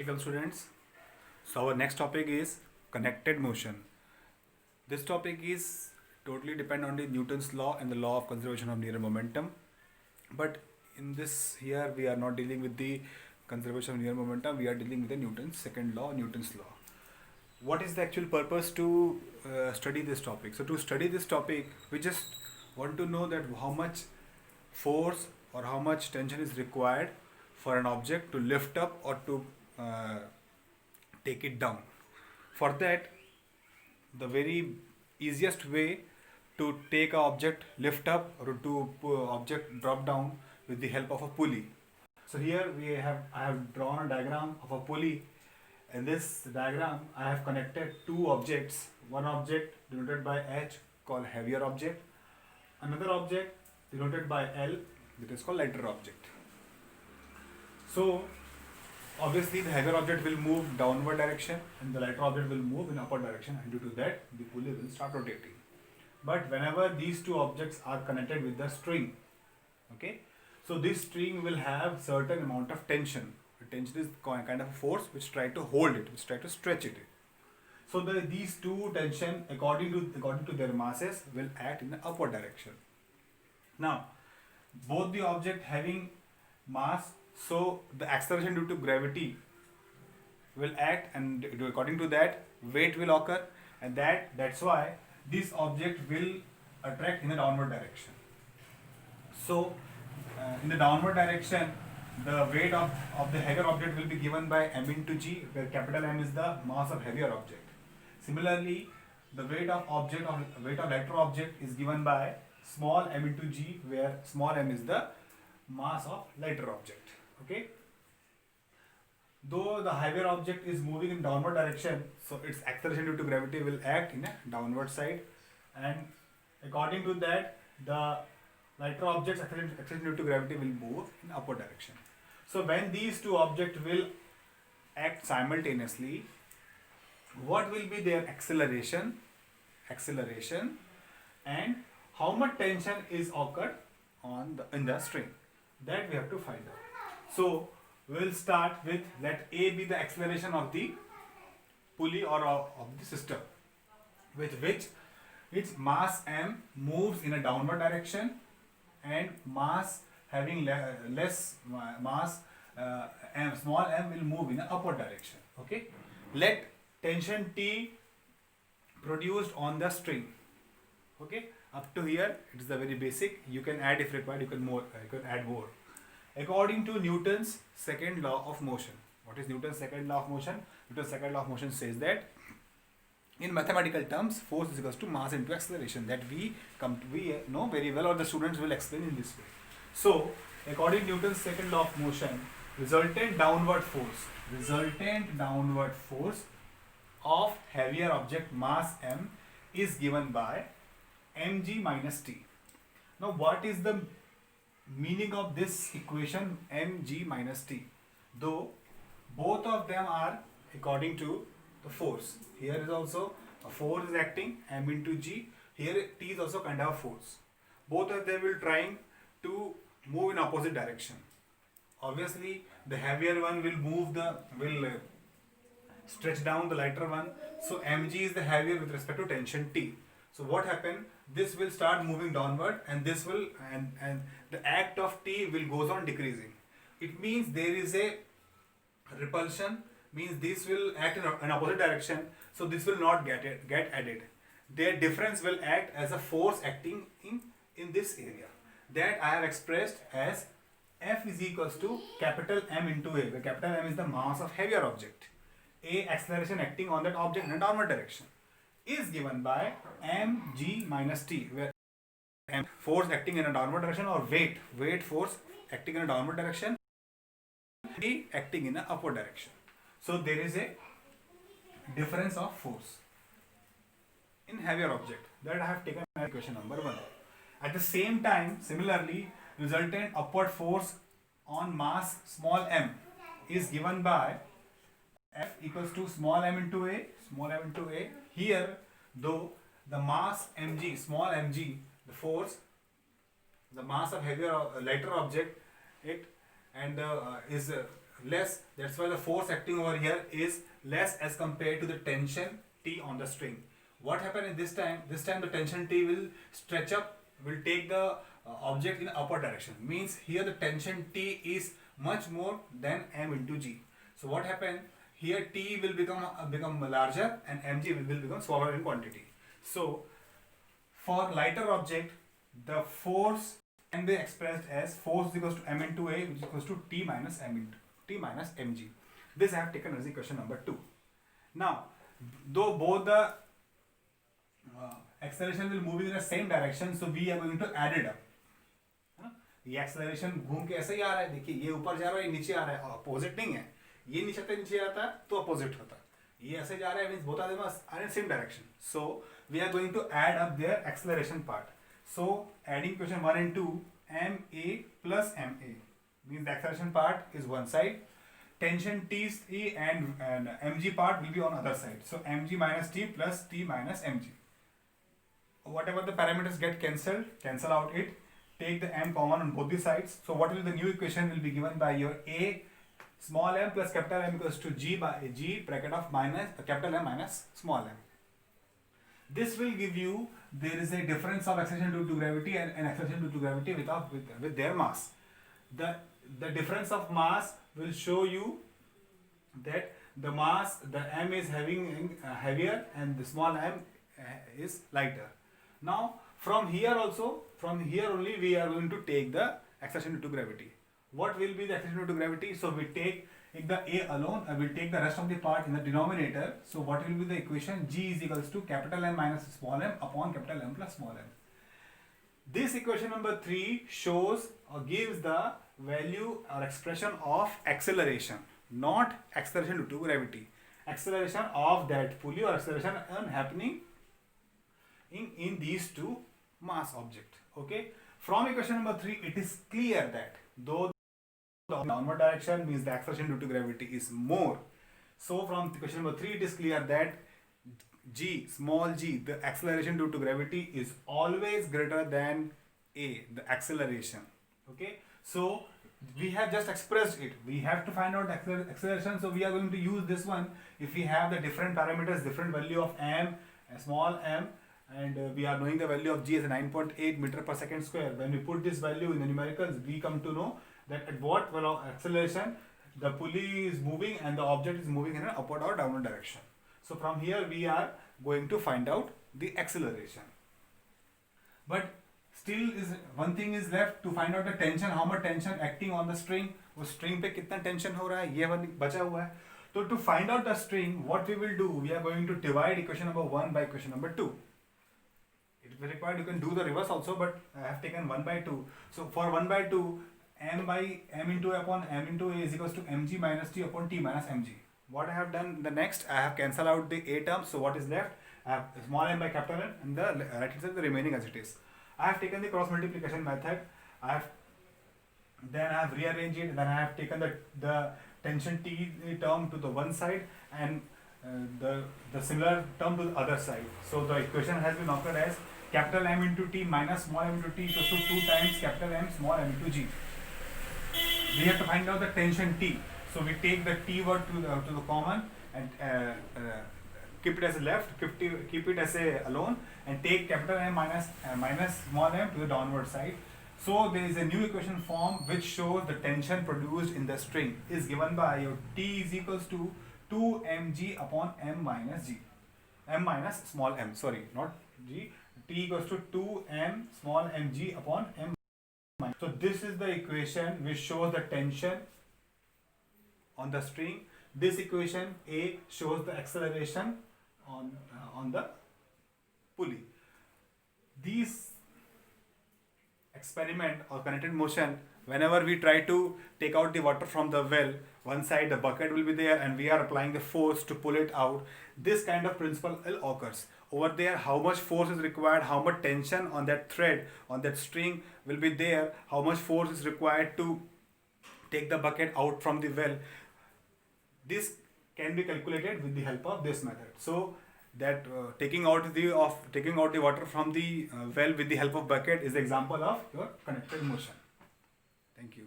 Welcome students. So our next topic is connected motion. This topic is totally depend on the Newton's law and the law of conservation of linear momentum. But in this here we are not dealing with the conservation of linear momentum. We are dealing with the Newton's second law, Newton's law. What is the actual purpose to study this topic? So to study this topic, we just want to know that how much force or how much tension is required for an object to lift up or to uh, take it down. For that, the very easiest way to take a object lift up or to object drop down with the help of a pulley. So here I have drawn a diagram of a pulley. In this diagram I have connected two objects. One object denoted by H called heavier object, another object denoted by L that is called lighter object. So obviously the heavier object will move downward direction and the lighter object will move in upward direction, and due to that the pulley will start rotating. But whenever these two objects are connected with the string, okay, so this string will have certain amount of tension. The tension is kind of a force which try to hold it, which try to stretch it. So these two tension according to their masses will act in the upward direction. Now both the object having mass, so the acceleration due to gravity will act, and according to that weight will occur, and that's why this object will attract in the downward direction. So in the downward direction the weight of the heavier object will be given by m into g, where capital M is the mass of heavier object. Similarly, the weight of lighter object is given by small m into g, where small m is the mass of lighter object. Okay. Though the heavier object is moving in downward direction, so its acceleration due to gravity will act in a downward side, and according to that the lighter object's acceleration due to gravity will move in upward direction. So when these two objects will act simultaneously, what will be their acceleration, and how much tension is occurred in the string, that we have to find out. So we will start with, let A be the acceleration of the pulley or of the system, with which its mass m moves in a downward direction, and mass having less mass small m will move in an upward direction. Okay, let tension T produced on the string. Okay, up to here it is the very basic. You can add if required. You can add more. According to Newton's second law of motion. What is Newton's second law of motion? Newton's second law of motion says that in mathematical terms, force is equals to mass into acceleration. That we know very well, or the students will explain in this way. So according to Newton's second law of motion, resultant downward force of heavier object mass m is given by mg minus t. Now what is the meaning of this equation mg minus t? Though both of them are according to the force. Here is also a force is acting, m into g. Here t is also kind of a force. Both of them will trying to move in opposite direction. Obviously the heavier one will stretch down the lighter one. So mg is the heavier with respect to tension T. So what happened? This will start moving downward, and this will and the act of T will goes on decreasing. It means there is a repulsion, means this will act in an opposite direction. So this will not get added. Their difference will act as a force acting in this area. That I have expressed as F is equals to capital M into A, where capital M is the mass of heavier object. A acceleration acting on that object in a downward direction is given by mg minus t, where m force acting in a downward direction, or weight force acting in a downward direction, t acting in an upward direction. So there is a difference of force in heavier object, that I have taken as equation number 1. At the same time, similarly, resultant upward force on mass small m is given by F equals to small m into A. Here, though the mass mg, small mg, the force, the mass of lighter object, it and is less. That's why the force acting over here is less as compared to the tension T on the string. What happened in this time? This time the tension T will stretch up, will take the object in upward direction. Means here the tension T is much more than m into g. So what happened? Here T will become larger and mg will become smaller in quantity. So for lighter object, the force can be expressed as force is equals to m into a, which is equals to t minus m into t minus mg. This I have taken as equation number 2. Now, though both the acceleration will moving in the same direction, so we are going to add it up. ये acceleration घूम के ऐसे ही आ रहा है, देखिए ये ऊपर जा रहा है, ये नीचे आ रहा है, अपोजिट नहीं है, ये नीचे आता है तो अपोजिट होता है, ये ऐसे जा रहा है, means both are in same direction. So we are going to add up their acceleration part. So adding equation 1 and 2, ma plus ma means the acceleration part is one side, tension T and mg part will be on other side. So mg minus t plus t minus mg. Whatever the parameters get cancel out it. Take the m common on both the sides. So what will the new equation will be given by your a small m plus capital M equals to g by g bracket of minus capital M minus small m. This will give you there is a difference of acceleration due to gravity and acceleration due to gravity with their mass. The difference of mass will show you that the mass, the m is having heavier and the small m is lighter. Now from here only we are going to take the acceleration due to gravity. What will be the acceleration due to gravity? So we take the a alone, I will take the rest of the part in the denominator. So what will be the equation? G is equals to capital M minus small m upon capital M plus small m. This equation number 3 shows or gives the value or expression of acceleration, not acceleration due to gravity. Acceleration of that pulley or acceleration happening in these two mass object. Okay. From equation number 3, it is clear that though the downward direction means the acceleration due to gravity is more. So from equation number 3, it is clear that g, small g, the acceleration due to gravity is always greater than a, the acceleration. Okay. So we have just expressed it. We have to find out the acceleration. So we are going to use this one. If we have the different parameters, different value of m, small m, and we are knowing the value of g as 9.8 meter per second square. When we put this value in the numericals, we come to know that at what acceleration the pulley is moving and the object is moving in an upward or downward direction. So from here we are going to find out the acceleration. But still is one thing is left to find out the tension, how much tension acting on the string. वो string पे कितना tension हो रहा है, ये बचा हुआ है. So to find out the string, what we will do, we are going to divide equation number 1 by equation number 2. If required, you can do the reverse also, but I have taken 1 by 2. So for 1 by 2, m by m into a upon m into a is equals to mg minus t upon t minus mg. What I have done the next, I have cancelled out the a terms. So what is left? I have small m by capital M and the right hand side the remaining as it is. I have taken the cross multiplication method. Then I have rearranged it. Then I have taken the tension T term to the one side and the similar term to the other side. So the equation has been occurred as capital M into T minus small m into T equals to 2 times capital M small m into G. We have to find out the tension T. So we take the T word to the common and keep it as a left, keep it as a alone, and take capital M minus small m to the downward side. So there is a new equation form which shows the tension produced in the string is given by your T is equals to 2 mg upon m minus g. M minus small m, sorry, not g. T equals to 2 m small mg upon m. So this is the equation which shows the tension on the string. This equation A shows the acceleration on the pulley. These experiment or connected motion, whenever we try to take out the water from the well, one side the bucket will be there and we are applying the force to pull it out. This kind of principle occurs. Over there, how much force is required, how much tension on that thread, on that string will be there, how much force is required to take the bucket out from the well. This can be calculated with the help of this method. So that taking out the water from the well with the help of bucket is the example of your connected motion. Thank you.